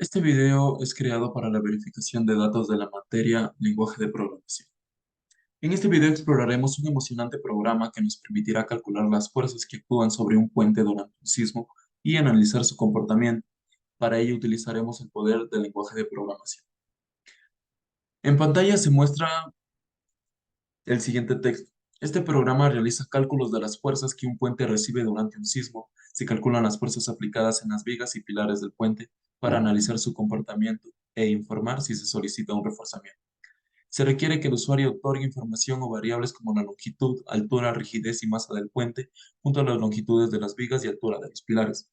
Este video es creado para la verificación de datos de la materia lenguaje de programación. En este video exploraremos un emocionante programa que nos permitirá calcular las fuerzas que actúan sobre un puente durante un sismo y analizar su comportamiento. Para ello utilizaremos el poder del lenguaje de programación. En pantalla se muestra el siguiente texto. Este programa realiza cálculos de las fuerzas que un puente recibe durante un sismo. Se calculan las fuerzas aplicadas en las vigas y pilares del puente para analizar su comportamiento e informar si se solicita un reforzamiento. Se requiere que el usuario otorgue información o variables como la longitud, altura, rigidez y masa del puente, junto a las longitudes de las vigas y altura de los pilares,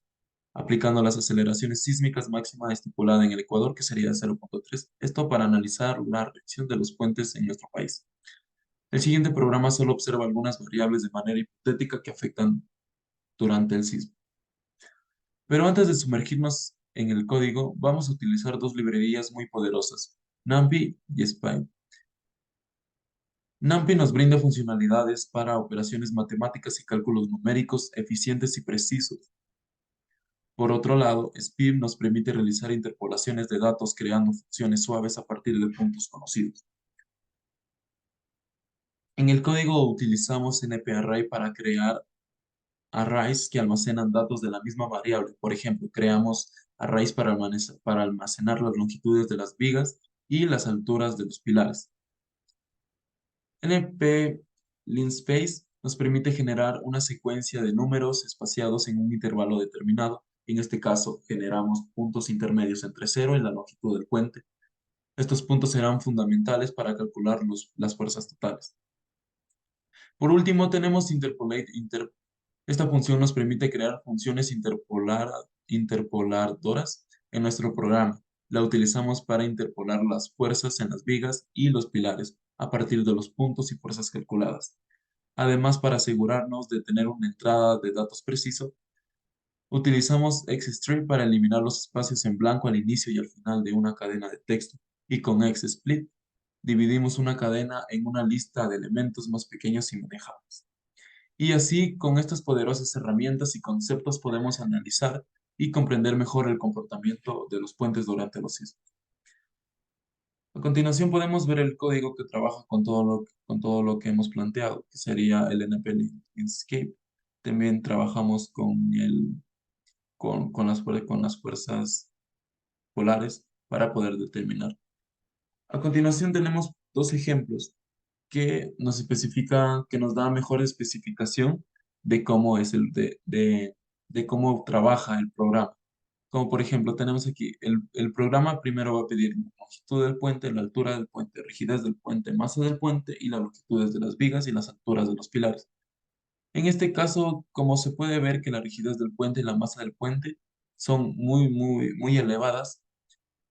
aplicando las aceleraciones sísmicas máxima estipulada en el Ecuador, que sería 0.3. Esto para analizar la reacción de los puentes en nuestro país. El siguiente programa solo observa algunas variables de manera hipotética que afectan durante el sismo. Pero antes de sumergirnos en el código, vamos a utilizar dos librerías muy poderosas, NumPy y Spy. NumPy nos brinda funcionalidades para operaciones matemáticas y cálculos numéricos eficientes y precisos. Por otro lado, Spy nos permite realizar interpolaciones de datos creando funciones suaves a partir de puntos conocidos. En el código utilizamos NPArray para crear arrays que almacenan datos de la misma variable. Por ejemplo, creamos arrays para almacenar las longitudes de las vigas y las alturas de los pilares. NP Linspace nos permite generar una secuencia de números espaciados en un intervalo determinado. En este caso, generamos puntos intermedios entre 0 y la longitud del puente. Estos puntos serán fundamentales para calcular las fuerzas totales. Por último, tenemos Interpolate. Esta función nos permite crear funciones interpoladoras en nuestro programa. La utilizamos para interpolar las fuerzas en las vigas y los pilares a partir de los puntos y fuerzas calculadas. Además, para asegurarnos de tener una entrada de datos preciso, utilizamos XStrip para eliminar los espacios en blanco al inicio y al final de una cadena de texto. Y con XSplit dividimos una cadena en una lista de elementos más pequeños y manejables. Y así, con estas poderosas herramientas y conceptos podemos analizar y comprender mejor el comportamiento de los puentes durante los sismos. A continuación podemos ver el código que trabaja con todo lo que hemos planteado, que sería el NP Landscape. También trabajamos con las fuerzas polares para poder determinar. A continuación tenemos dos ejemplos que que nos da mejor especificación de cómo es de cómo trabaja el programa. Como por ejemplo, tenemos aquí, el programa primero va a pedir la longitud del puente, la altura del puente, rigidez del puente, masa del puente y las longitudes de las vigas y las alturas de los pilares. En este caso, como se puede ver que la rigidez del puente y la masa del puente son muy elevadas,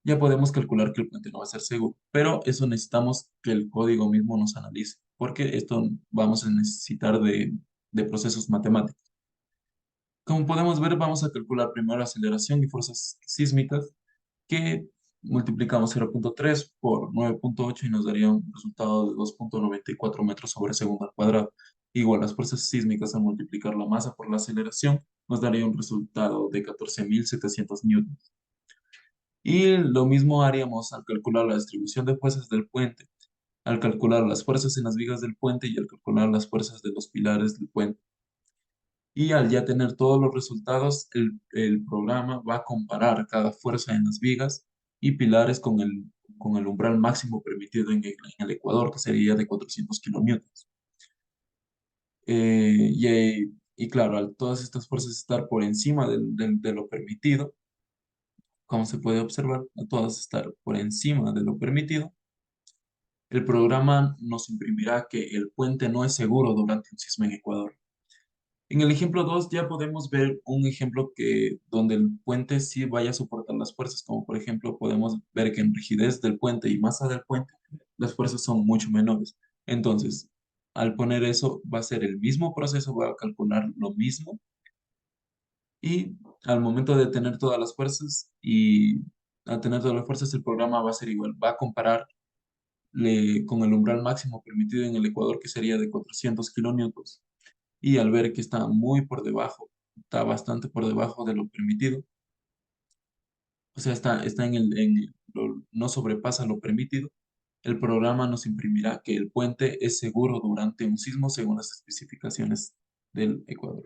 ya podemos calcular que el puente no va a ser seguro, pero eso necesitamos que el código mismo nos analice, porque esto vamos a necesitar de procesos matemáticos. Como podemos ver, vamos a calcular primero aceleración y fuerzas sísmicas, que multiplicamos 0.3 por 9.8 y nos daría un resultado de 2.94 metros sobre segundo al cuadrado. Igual, las fuerzas sísmicas al multiplicar la masa por la aceleración nos daría un resultado de 14.700 newtons. Y lo mismo haríamos al calcular la distribución de fuerzas del puente, al calcular las fuerzas en las vigas del puente y al calcular las fuerzas de los pilares del puente. Y al ya tener todos los resultados, el programa va a comparar cada fuerza en las vigas y pilares con el umbral máximo permitido en el ecuador, que sería de 400 kilonewtons. Y claro, al todas estas fuerzas estar por encima de lo permitido, como se puede observar, a todas estar por encima de lo permitido, el programa nos imprimirá que el puente no es seguro durante un sismo en Ecuador. En el ejemplo 2 ya podemos ver un ejemplo donde el puente sí vaya a soportar las fuerzas, como por ejemplo podemos ver que en rigidez del puente y masa del puente, las fuerzas son mucho menores. Entonces, al poner eso, va a ser el mismo proceso, va a calcular lo mismo y al momento de tener todas las fuerzas y al tener todas las fuerzas, el programa va a ser igual, va a comparar con el umbral máximo permitido en el Ecuador, que sería de 400 kilonewtons. Y al ver que está muy por debajo, está bastante por debajo de lo permitido, o sea, está no sobrepasa lo permitido, el programa nos imprimirá que el puente es seguro durante un sismo según las especificaciones del Ecuador.